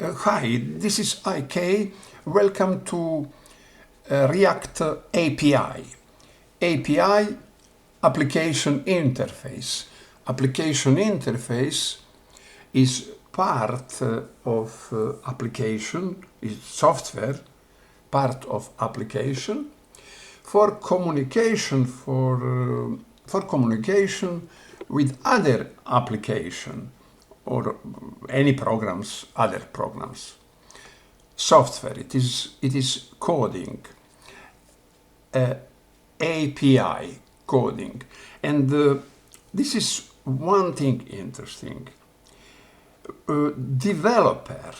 Hi, this is IK. Welcome to React API. API, application interface. Application interface is part of application, is software, part of application for communication, for communication with other application or any programs, other programs. Software, it is coding, API coding. And this is one thing interesting. Developer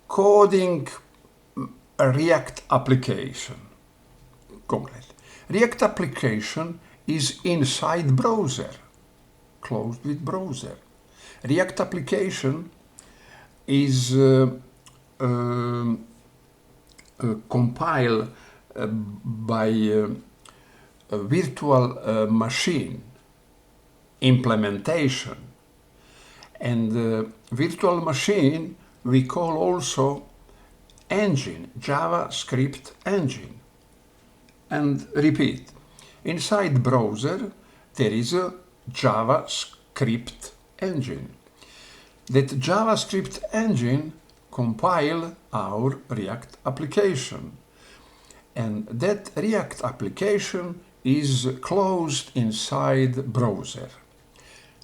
coding a React application. Concrete. React application is inside browser, closed with browser. React application is compiled by a virtual machine implementation, and virtual machine we call also engine, JavaScript engine. And repeat, inside browser there is a JavaScript engine. That JavaScript engine compile our React application. And that React application is closed inside browser,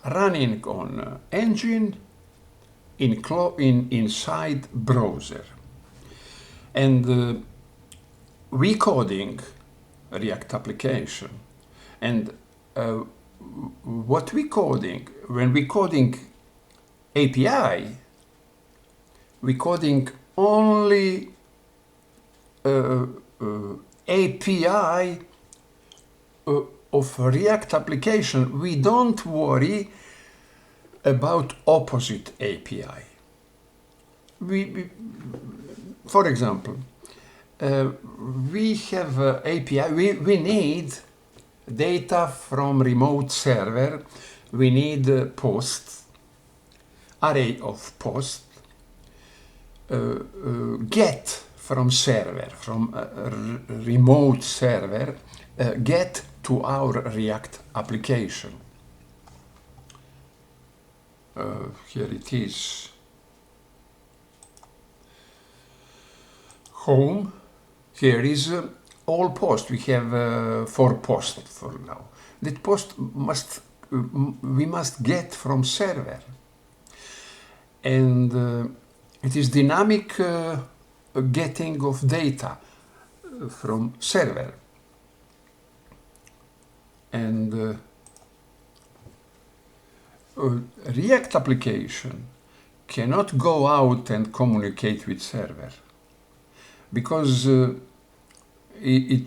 running on engine inside browser. And we coding React application. And what we coding, when we coding API, we coding only API of React application. We don't worry about opposite API. For example, we have API, we need data from remote server, we need posts, array of posts, get from server, from remote server, get to our React application. Here it is. Home. Here is all posts. We have 4 posts for now. That post we must get from server, and it is dynamic getting of data from server. And React application cannot go out and communicate with server, because it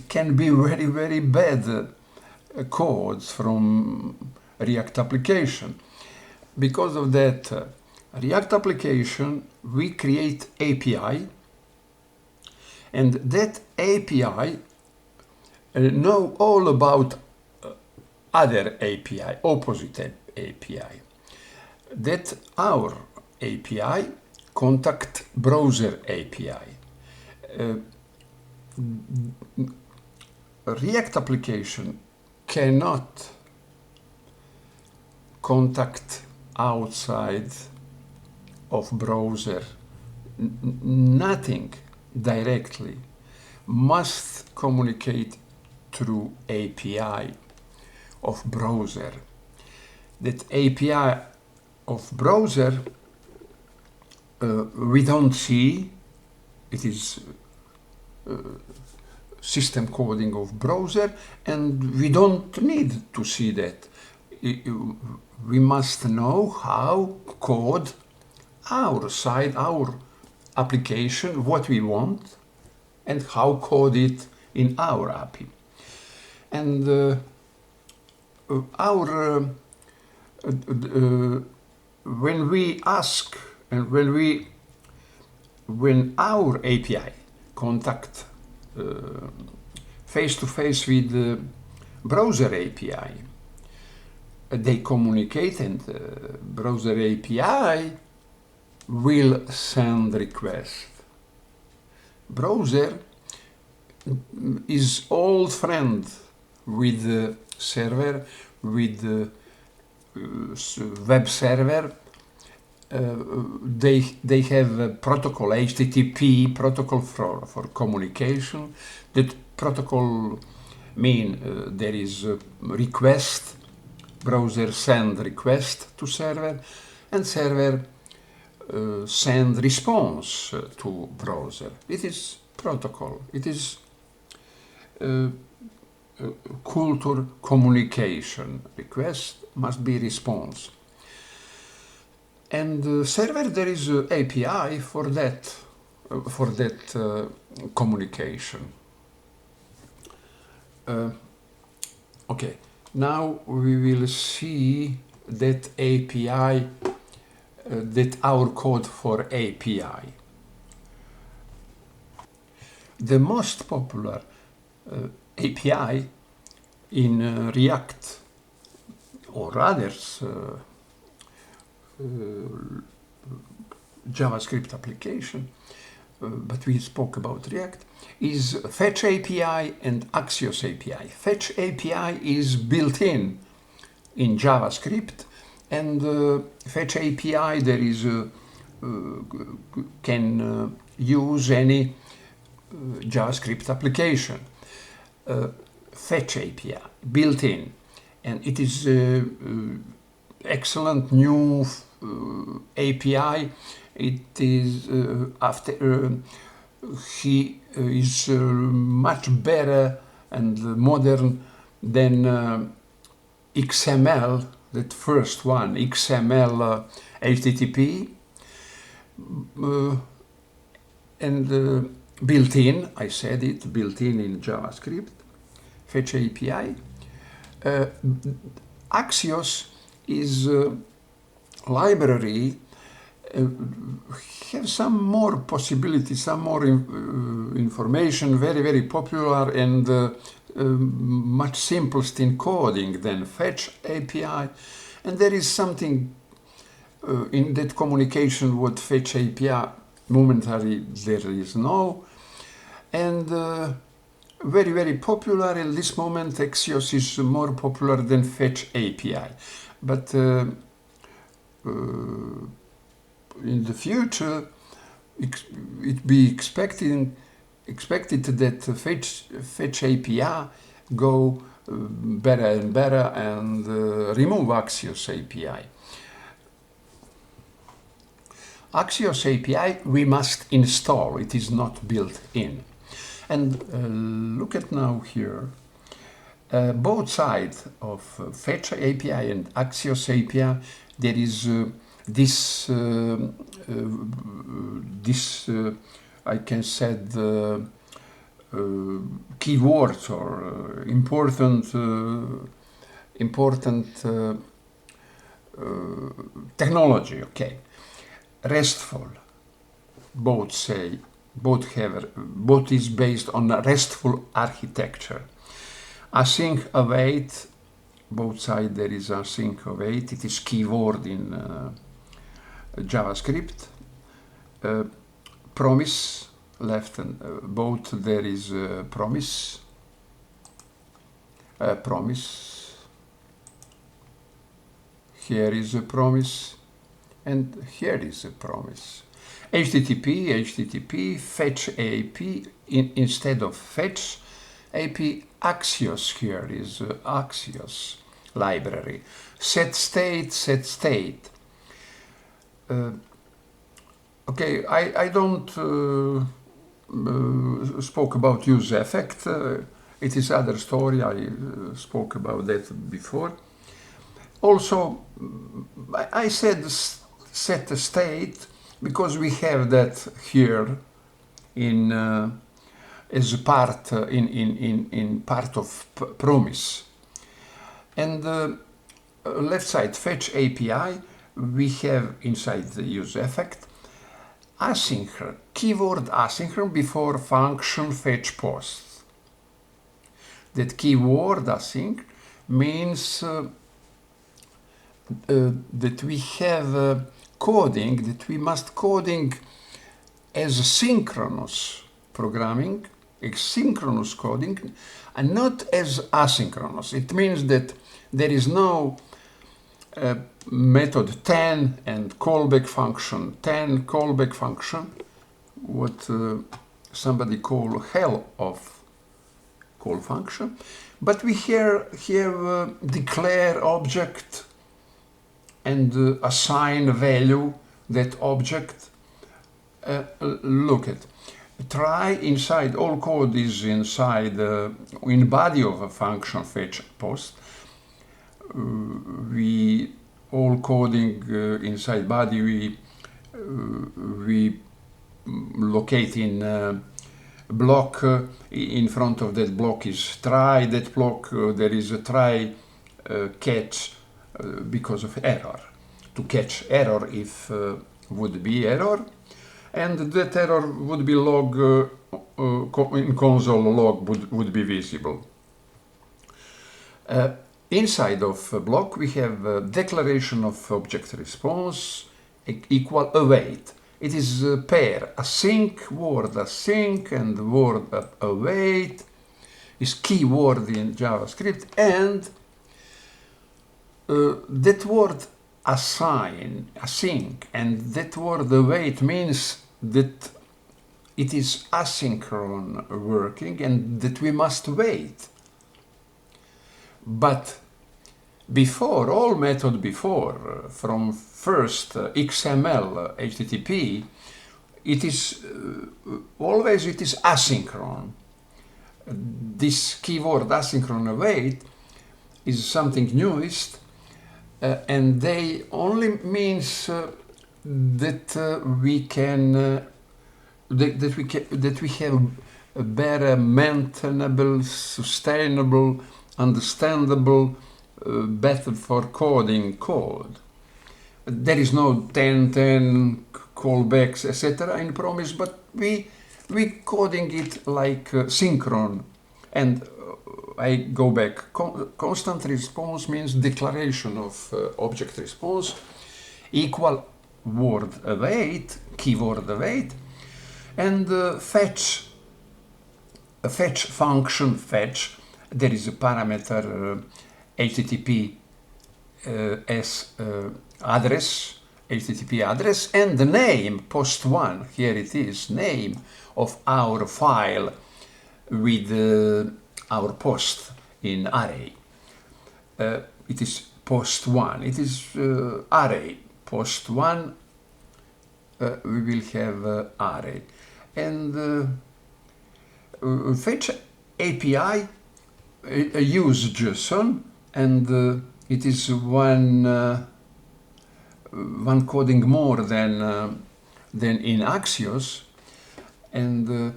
can be very, very bad codes from React application. Because of that, React application, we create API, and that API know all about other API, opposite API. That our API contact browser API. React application cannot contact outside of browser, nothing directly, must communicate through API of browser. That API of browser we don't see, it is system coding of browser, and we don't need to see that. We must know how code our side, our application, what we want, and how code it in our API. And when we ask, and when our API contact face-to-face with the browser API, they communicate, and browser API will send request. Browser is old friend with the server, with the web server. They have a protocol, HTTP protocol for communication. That protocol mean there is a request, browser send request to server, and server send response to browser. It is protocol. It is culture communication. Request must be response. And server, there is a API for that communication. Okay, now we will see that API, that our code for API. The most popular API in React or others JavaScript application, but we spoke about React, is Fetch API and Axios API. Fetch API is built in JavaScript, and Fetch API there is can use any JavaScript application. Fetch API built in, and it is excellent new API. It is he is much better and modern than XML, that first one, XML HTTP, and built-in, I said it, built-in JavaScript, Fetch API. Axios is a library, have some more possibilities, some more information, very, very popular and much simplest in coding than Fetch API. And there is something in that communication what Fetch API momentary there is no. And very, very popular at this moment. Axios is more popular than Fetch API. But in the future, it be expected that Fetch API go better and better and remove Axios API. Axios API we must install. It is not built in. And look at now here. Both sides of Fetch API and Axios API, there is this I can say keywords or important technology. Okay, RESTful. Both is based on a RESTful architecture. Async await. Both sides there is async await. It is keyword in JavaScript. Promise, left and both there is promise. Promise. Here is a promise, and here is a promise. HTTP, Fetch API instead of Fetch API. Axios, here is Axios library. Set state. Okay, I don't spoke about use effect. It is other story. I spoke about that before. Also, I said set state because we have that here in as a part in part of promise. And left side Fetch API, we have inside the use effect asynchron, keyword asynchron before function fetch post. That keyword async means that we have coding, that we must coding as synchronous programming, asynchronous coding, and not as asynchronous. It means that there is no method 10 and callback function, 10 callback function, what somebody call hell of call function, but we here have declare object and assign value that object. Look at, try inside, all code is inside in body of a function fetch post. We all coding inside body, we locate in block. In front of that block is try. That block there is a try catch because of error, to catch error if would be error, and that error would be log in console log would be visible. Inside of a block we have declaration of object response equal await. It is a pair, async, word async, and word await is keyword in JavaScript, and that word async, and that word await means that it is asynchron working and that we must wait. But before, all method before, from first XML HTTP, it is always it is asynchron. This keyword asynchron await is something newest, and they only means that we can that we have a better maintainable, sustainable, understandable, better for coding code. There is no 10 callbacks, etc. in Promise, but we coding it like synchron. And I go back. Constant response means declaration of object response equal word await, keyword await, and fetch function fetch. There is a parameter HTTP address, HTTP address, and the name post1. Here it is, name of our file with our post in array. It is post1. It is array post1. We will have array, and fetch API use JSON, and it is one coding more than in Axios, and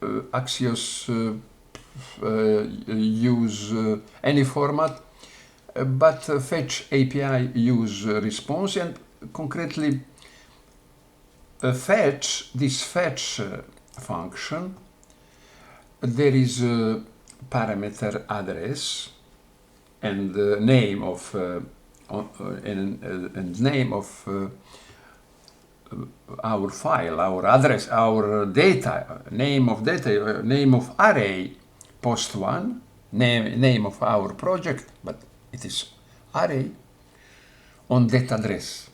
Axios use any format, but fetch API use response, and concretely this fetch function, there is a parameter address and name of and name of our file, our address, our data, name of data, name of array post1, name of our project, but it is array on that address.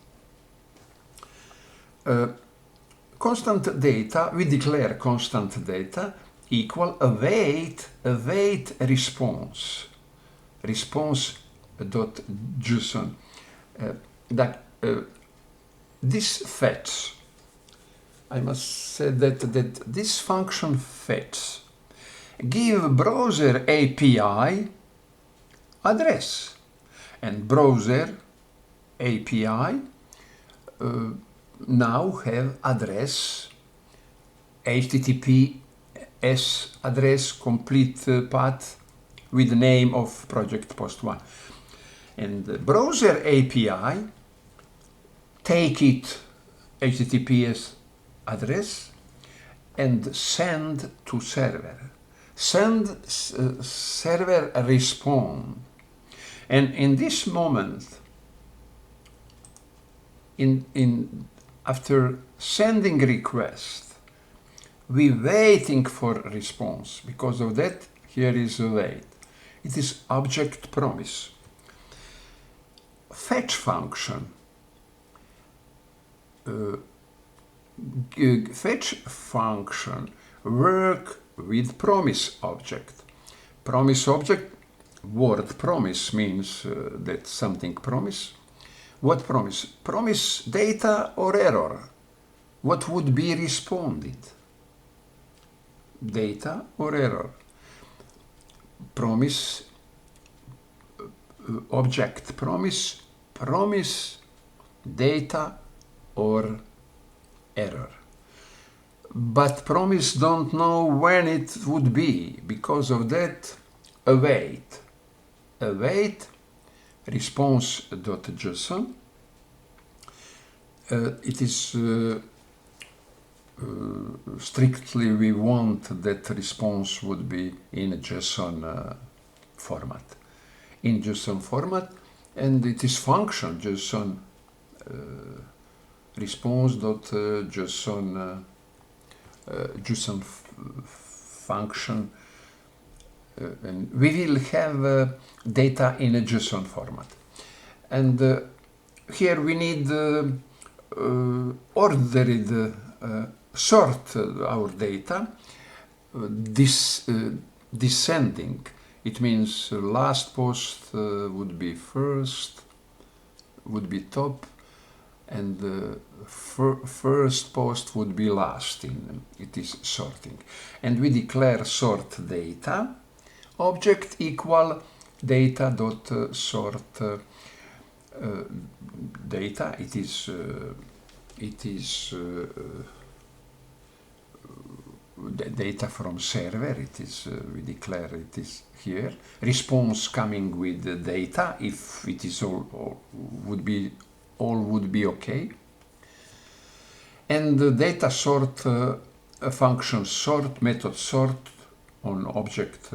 Constant data, we declare constant data equal await response dot JSON. This fetch, I must say that this function fetch give browser API address, and browser API now have address HTTPS address complete path with the name of project post1, and the browser API take it HTTPS address and send to server. Server respond, and in this moment after sending request, we waiting for response. Because of that, here is a wait. It is object promise. Fetch function. Fetch function work with promise object. Promise object, word promise means that something promise. What promise? Promise data or error. What would be responded? Data or error. Promise, object promise, promise, data or error. But promise don't know when it would be. Because of that, await. Await response.json. It is strictly we want that response would be in a JSON format. In JSON format, and it is function JSON response.json JSON function, and we will have data in a JSON format. And here we need ordered sort our data, descending. It means last post would be first, would be top, and first post would be last. It is sorting. And we declare sort data object equal data dot sort data. It is data from server. It is we declare it is here. Response coming with the data if it is all would be okay. And the data sort function sort method sort on object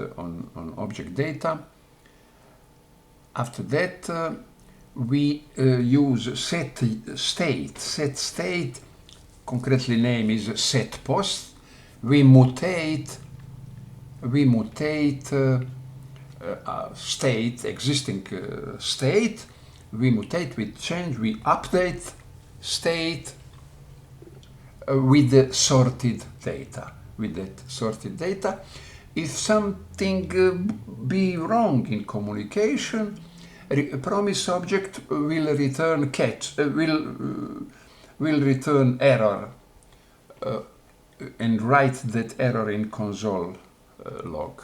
object data. After that we use set state. Set state concretely name is set post. We mutate state, existing state. We mutate, we change, we update state with the sorted data. With that sorted data, if something be wrong in communication, promise object will return will return error and write that error in console log.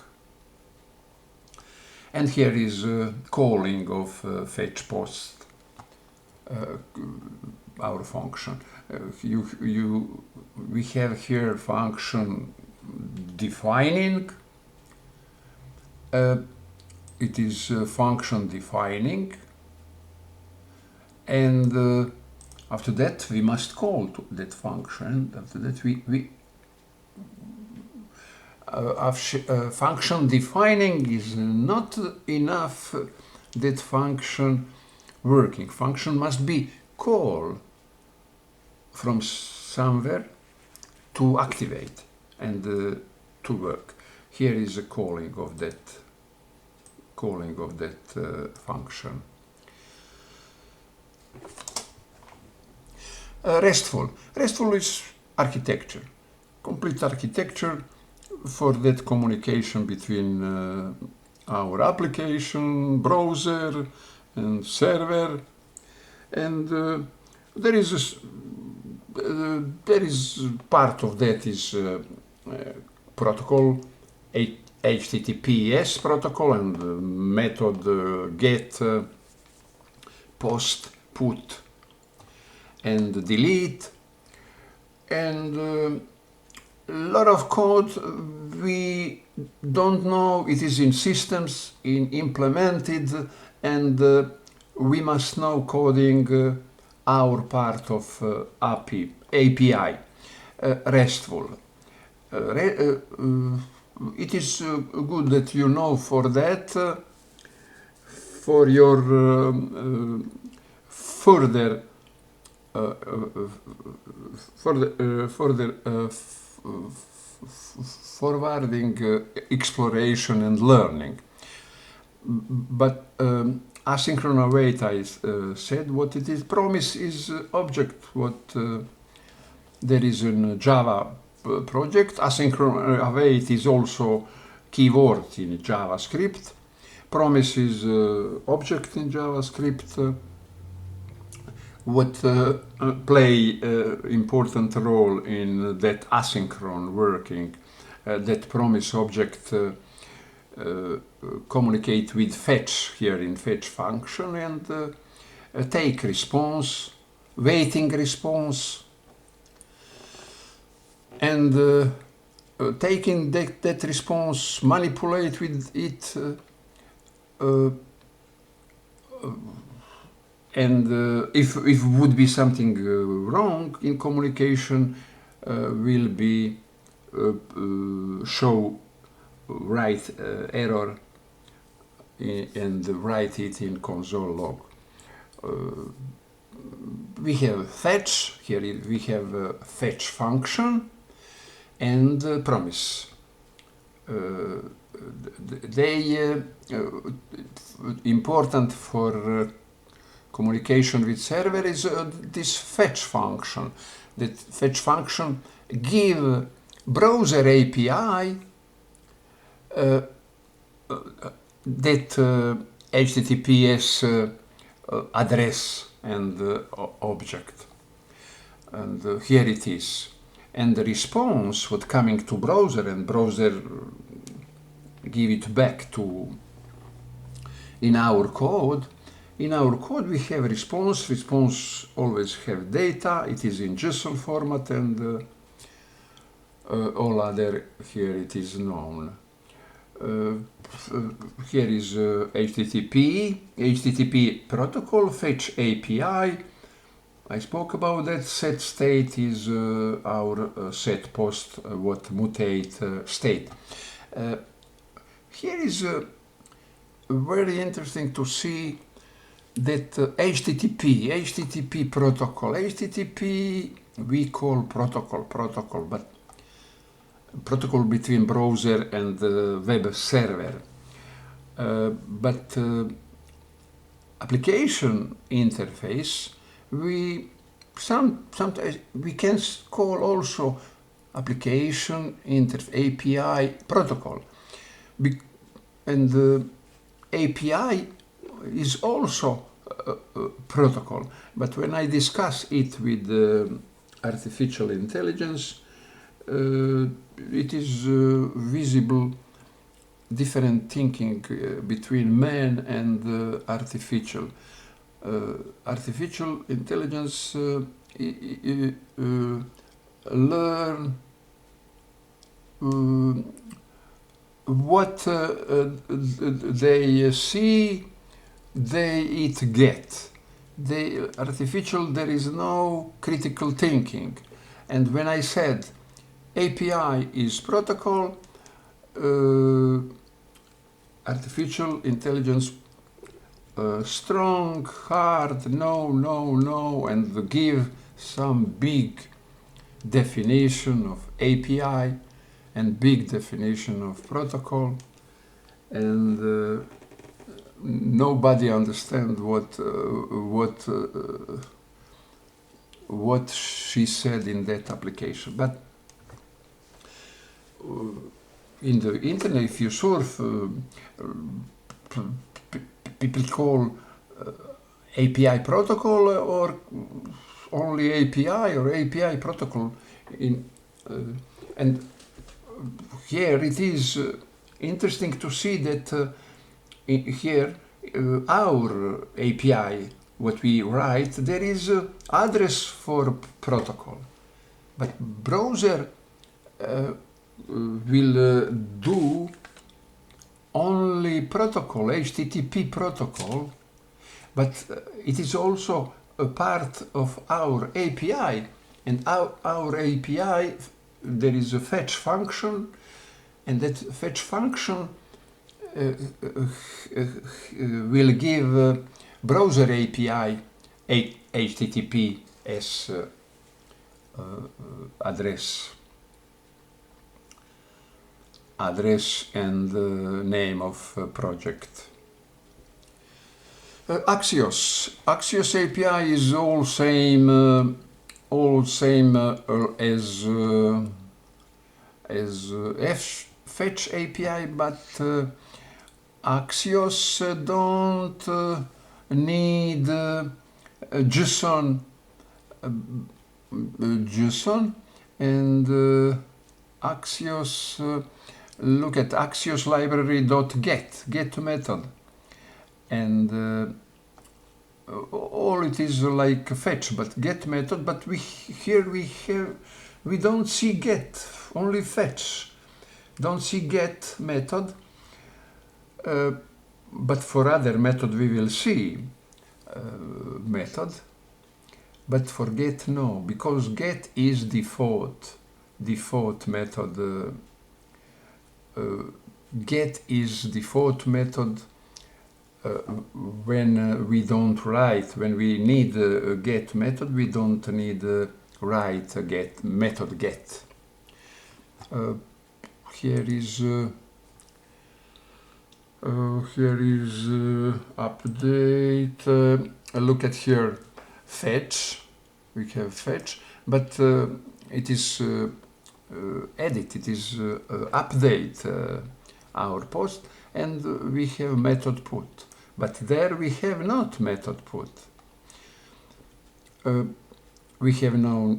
And here is calling of fetch post, our function. We have here function defining. It is function defining, and after that we must call to that function. After that function defining is not enough. That function working. Function must be called from somewhere to activate and to work. Here is a calling of that function. RESTful is architecture, complete architecture for that communication between our application, browser, and server. And there is part of that is protocol, HTTPS protocol, and method get, post, put, and delete, and a lot of code we don't know. It is in systems, implemented, and we must know coding our part of API, RESTful. It is good that you know for that, for your further forwarding exploration and learning. But asynchronous await, I said what it is. Promise is object, what there is in Java project. Asynchronous await is also keyword in JavaScript. Promise is object in JavaScript. What play important role in that asynchronous working, that promise object communicate with fetch here in fetch function and take response, waiting response, and taking that response, manipulate with it, and if would be something wrong in communication, will be show write error and write it in console log. We have fetch, here we have a fetch function and promise. They important for communication with server is this fetch function. That fetch function give browser API that HTTPS address and object. And here it is. And the response would coming to browser, and browser give it back to in our code. In our code we have response. Response always have data. It is in JSON format, and all other here it is known. Here is HTTP protocol, fetch API. I spoke about that. Set state is our set post, what mutate state. Here is very interesting to see that HTTP protocol. HTTP we call protocol, but protocol between browser and web server. But application interface, we sometimes we can call also application API protocol, and API is also protocol. But when I discuss it with artificial intelligence, it is visible different thinking between man and artificial. Artificial intelligence learn what they see, it get. Artificial, there is no critical thinking. And when I said API is protocol, artificial intelligence strong, hard, no, and give some big definition of API and big definition of protocol, and nobody understand what she said in that application. But in the internet, if you surf, people call API protocol or only API or API protocol. And here it is interesting to see that here our API, what we write, there is address for protocol, but browser will do only protocol, HTTP protocol, but it is also a part of our API, and our API, there is a fetch function, and that fetch function will give browser API HTTP as address and name of project. Axios API is all same as fetch API, but Axios don't need JSON, and Axios. Look at Axios library.get method, and all it is like fetch, but get method. But we don't see get, only fetch. Don't see get method. But for other method we will see method. But for get no, because get is default method. Get is default method when we don't write. When we need a get method, we don't need write a get method get. Here is update. Look at here, fetch. We have fetch, but it is edit. It is update our post, and we have method put. But there we have not method put. We have now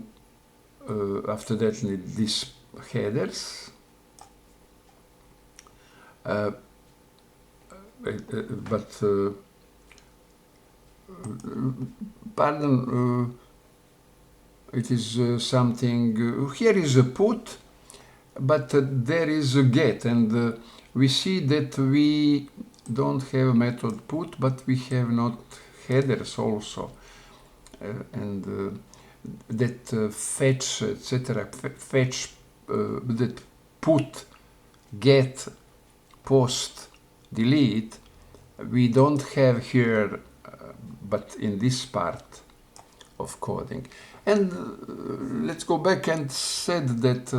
after that these headers. Pardon, it is something, here is a put, but there is a get, and we see that we don't have method put, but we have not headers also, and that fetch, etc., fetch, that put, get, post, delete, we don't have here, but in this part of coding. And let's go back and said that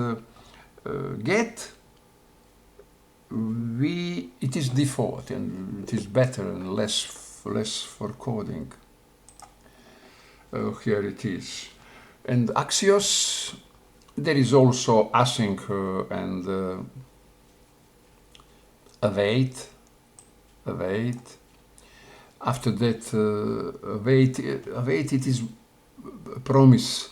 get, it is default, and it is better and less for coding. Here it is. And Axios, there is also async and await. After that, await, it is promise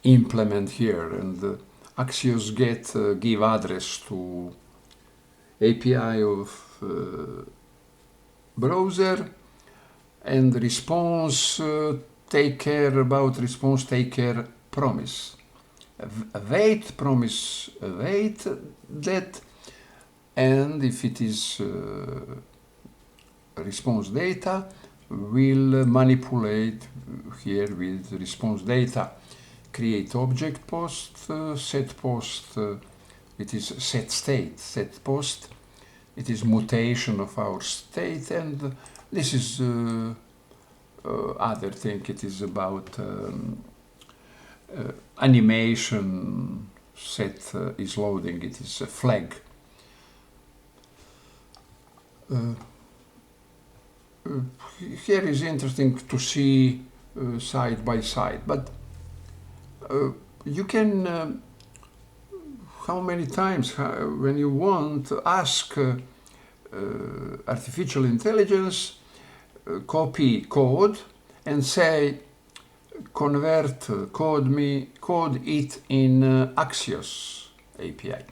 implement here, and Axios get give address to API of browser, and response take care about response, take care promise. Await promise, await that, and if it is response data, will manipulate here with response data. Create object post, set post, it is set state, set post, it is mutation of our state, and this is other thing, it is about animation set is loading, it is a flag. Here is interesting to see side by side, but you can, how many times, when you want, ask artificial intelligence, copy code and say, convert, code it in Axios API,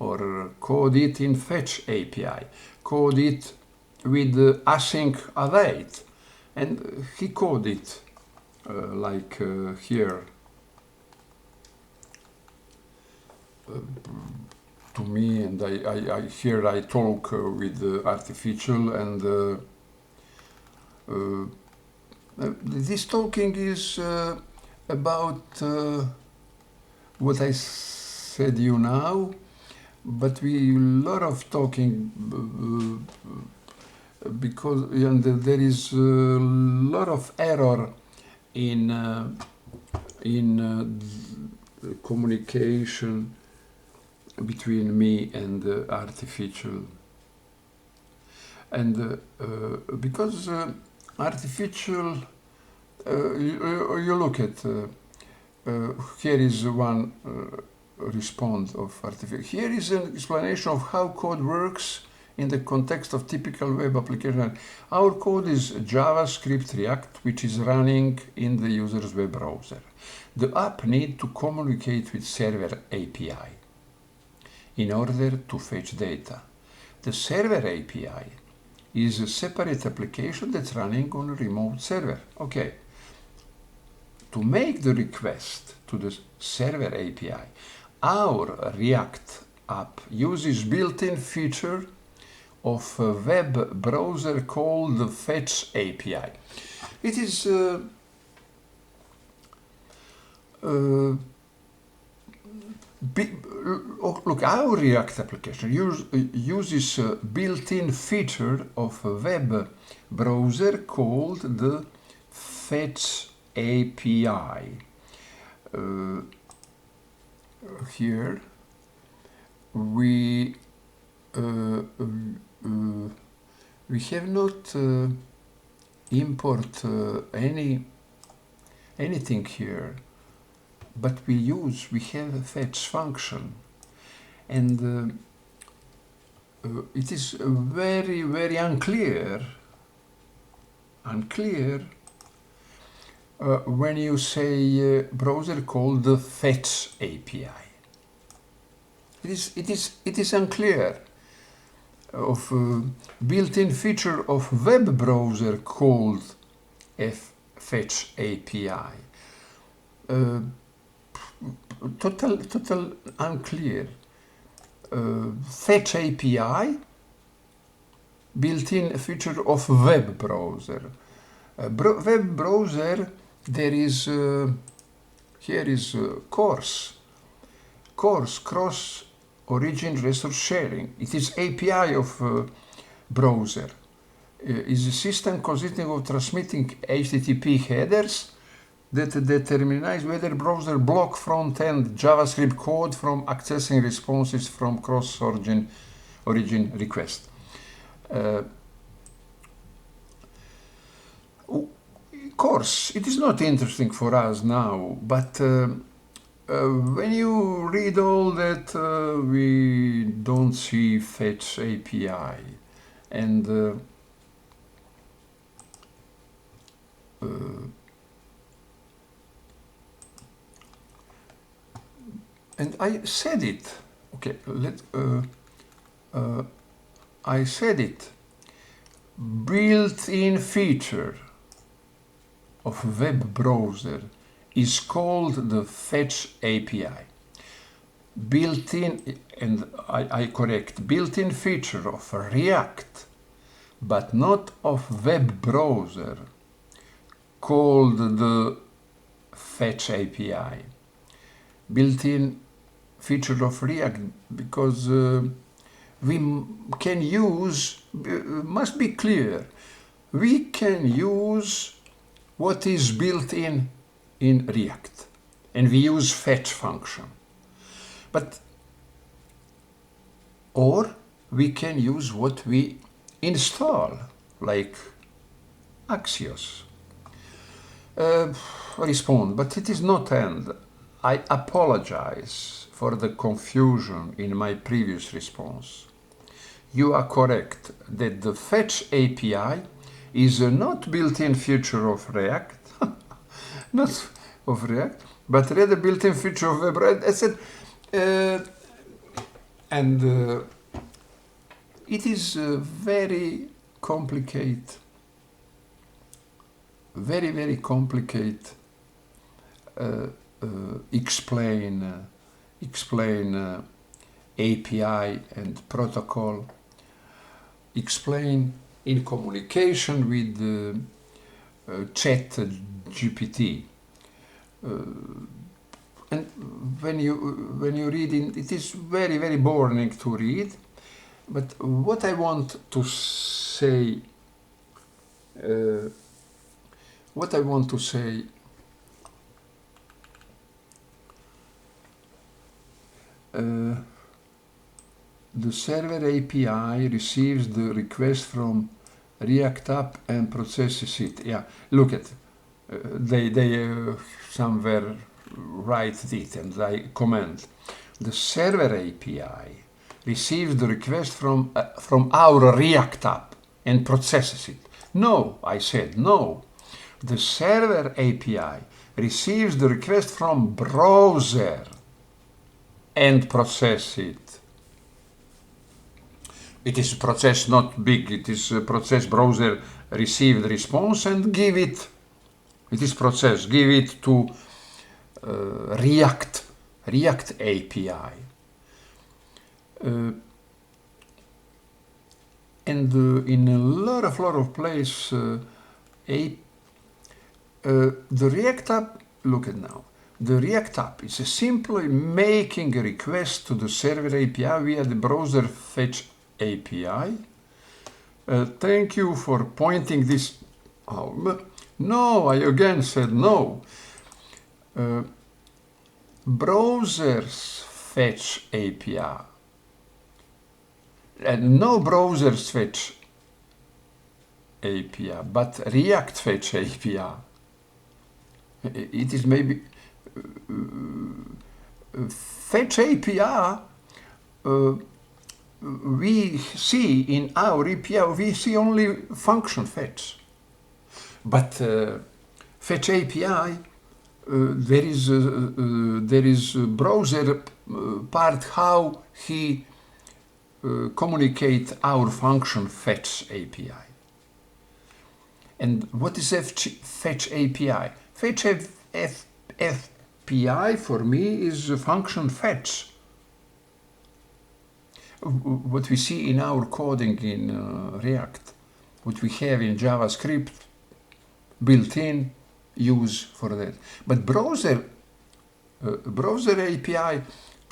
or code it in Fetch API, code it with async await, and he coded it like here to me, and I talk with artificial, and this talking is about what I said you now, but we lot of talking because there is a lot of error in communication between me and the artificial, and because artificial, you look at here is one response of artificial. Here is an explanation of how code works in the context of typical web application. Our code is JavaScript React, which is running in the user's web browser. The app needs to communicate with server API in order to fetch data. The server API is a separate application that's running on a remote server. Okay. To make the request to the server API, our React app uses built-in feature of a web browser called the Fetch API. It is look, our React application uses a built-in feature of a web browser called the Fetch API. Here we have not import anything here, but we have a fetch function, and it is very, very unclear when you say browser called the Fetch API. It is unclear of built-in feature of web browser called Fetch API. Total unclear. Fetch API, built-in feature of web browser. Web browser, there is here is CORS, cross origin resource sharing. It is API of browser. Is a system consisting of transmitting HTTP headers that determines whether browser block front-end JavaScript code from accessing responses from cross-origin request. CORS, it is not interesting for us now, but when you read all that, we don't see Fetch API, and I said it. Okay, I said it. Built-in feature of web browser is called the Fetch API. Built-in, and I correct, built-in feature of React, but not of web browser, called the Fetch API. Built-in feature of React, because we can use, must be clear, we can use what is built in React, and we use fetch function. But or we can use what we install, like Axios. Respond, but it is not end. I apologize for the confusion in my previous response. You are correct that the Fetch API is a not built-in feature of React, not of React, but rather built-in feature of web. I said, and it is very complicated, very complicated. Explain API and protocol. Explain in communication with Chat GPT. And when you read it is very boring to read. But what I want to say what I want to say, the server API receives the request from React app and processes it. Yeah, look at, they somewhere write it and I comment. The server API receives the request from our React app and processes it. No, I said no. The server API receives the request from browser and process it. It is process not big, it is process browser receive the response and give it. It is process, give it to React API. And in a lot of places, the React app, look at now, the React app is simply making a request to the server API via the browser fetch API. Thank you for pointing this out. No, I again said no. Browsers fetch API. And no browsers fetch API, but React fetch API. It is maybe fetch API. We see in our API, we see only function fetch. But fetch API, there is a browser part how he communicate our function fetch API. And what is fetch API? Fetch API for me is a function fetch. What we see in our coding in React, what we have in JavaScript, built-in use for that. But browser API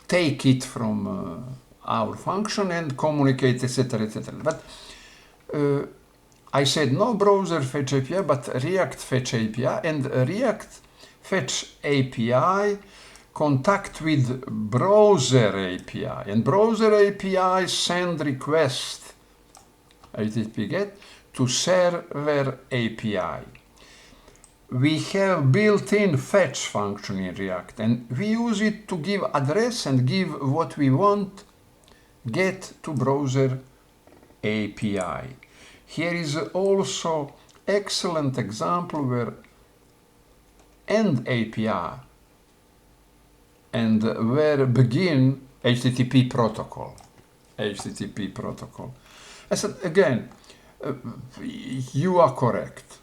take it from our function and communicate, etc., etc. But I said no browser fetch API, but React fetch API, and React fetch API contact with browser API, and browser API send request HTTP GET to server API. We have built-in fetch function in React, and we use it to give address and give what we want, get to browser API. Here is also excellent example where end API and where begin HTTP protocol. HTTP protocol. I said again, you are correct.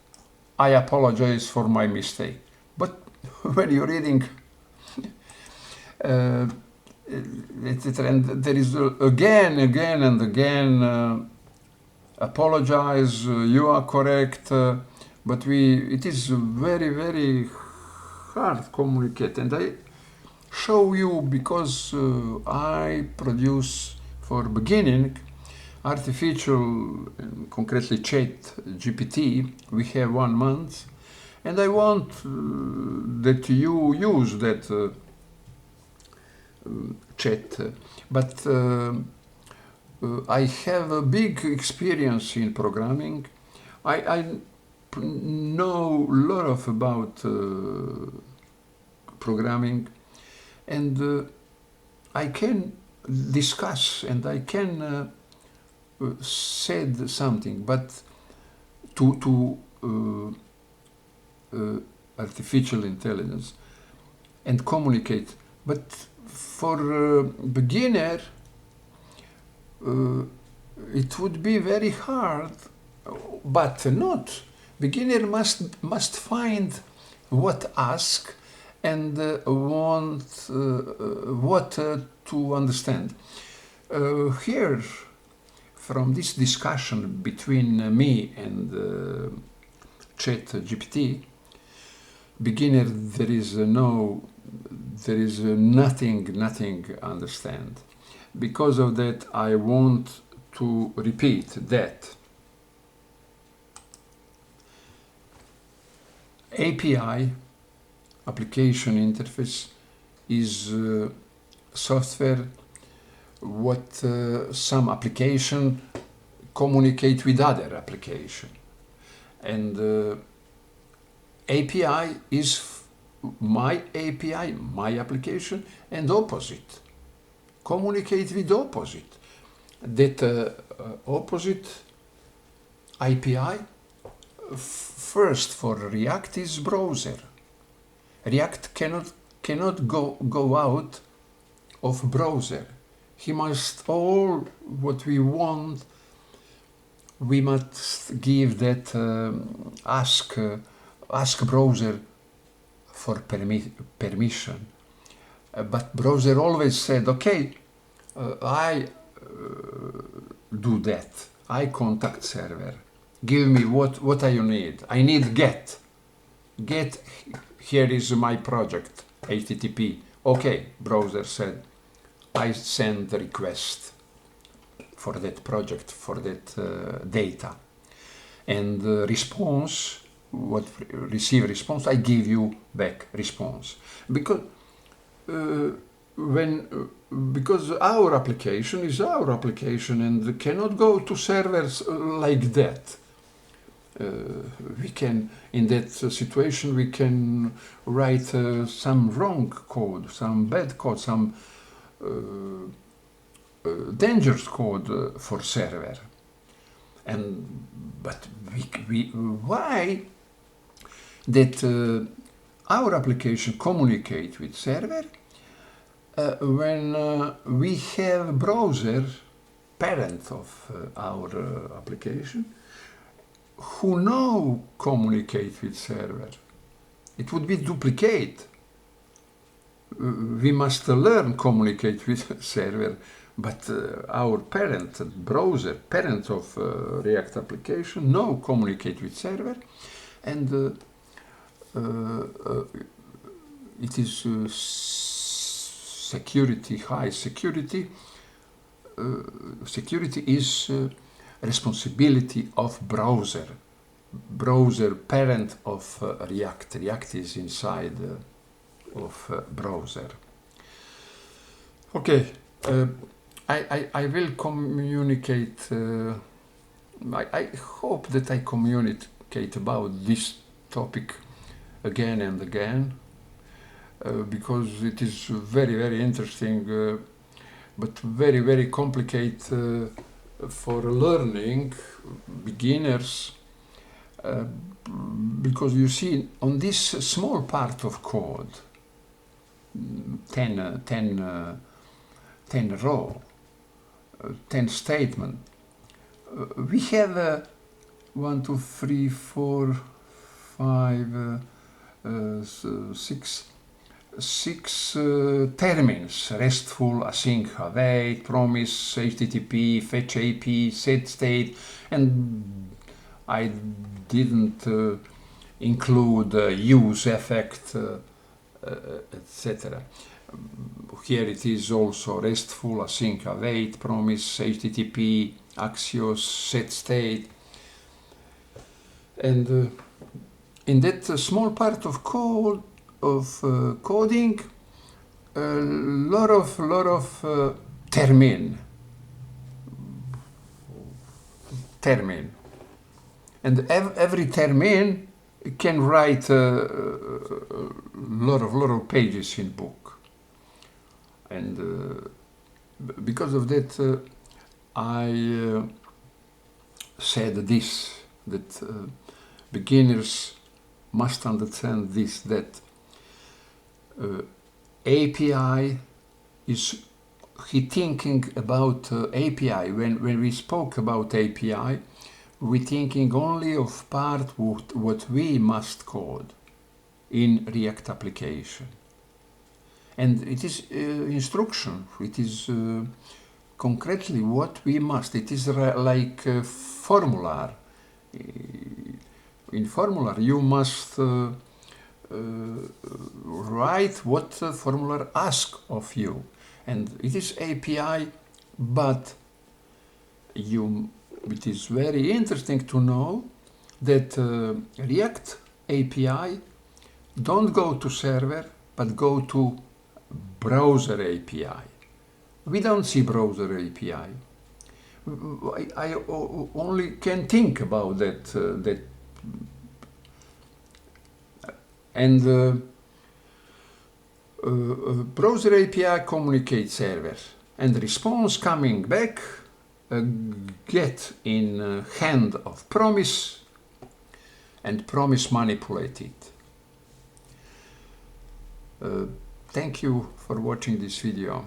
I apologize for my mistake. But when you're reading, and there is again and again, apologize, you are correct, but it is very hard to communicate. And I show you because I produce for beginning artificial, concretely chat GPT. We have 1 month, and I want that you use that chat, but I have a big experience in programming. I know a lot about programming, and I can discuss and I can said something, but to artificial intelligence and communicate. But for beginner, it would be very hard, but not. Beginner must find what ask and want what to understand. Here, from this discussion between me and Chat GPT, beginner, there is nothing understand. Because of that, I want to repeat that API, application interface, is software what some application communicate with other application. And API is my API, my application, and opposite. Communicate with opposite. That opposite API first for React is browser. React cannot go out of browser. He must all what we want. We must give that ask browser for permission. But browser always said, okay, I do that. I contact server. Give me what you need. I need get. Get, here is my project, HTTP. Okay, browser said, I send the request for that project, for that data. And response, receive response, I give you back response. Because because our application is our application and cannot go to servers like that. We can, in that situation, we can write some wrong code, some bad code, some dangerous code for server. But why that our application communicate with server when we have browser, parent of our application, who now communicate with server. It would be duplicate. We must learn communicate with server, but our parent browser, parent of React application, now communicate with server, and it is security, high security. Security is responsibility of browser. Browser parent of React. React is inside of browser. Okay, I will communicate. I hope that I communicate about this topic again and again, because it is very, very interesting, but very, very complicated for learning beginners, because you see on this small part of code, 10 row, 10 statement, we have 1, 2, 3, 4, 5, 6 terms: RESTful, async, await, promise, HTTP, fetch AP, set state, and I didn't include use effect, etc. Here it is also RESTful, async, await, promise, HTTP, Axios, set state, and in that small part of code coding, a lot of termin, and every termin can write a lot of pages in book, and because of that I said this, that beginners must understand this, that API is, he thinking about API. When we spoke about API, we thinking only of part what we must code in React application. And it is instruction, it is concretely what we must. It is like a formula. In formula you must write what the formula asks of you, and it is API, but it is very interesting to know that React API don't go to server, but go to browser API. We don't see browser API. I only can think about that and browser API communicates server, and response coming back get in hand of promise, and promise manipulate it. Thank you for watching this video.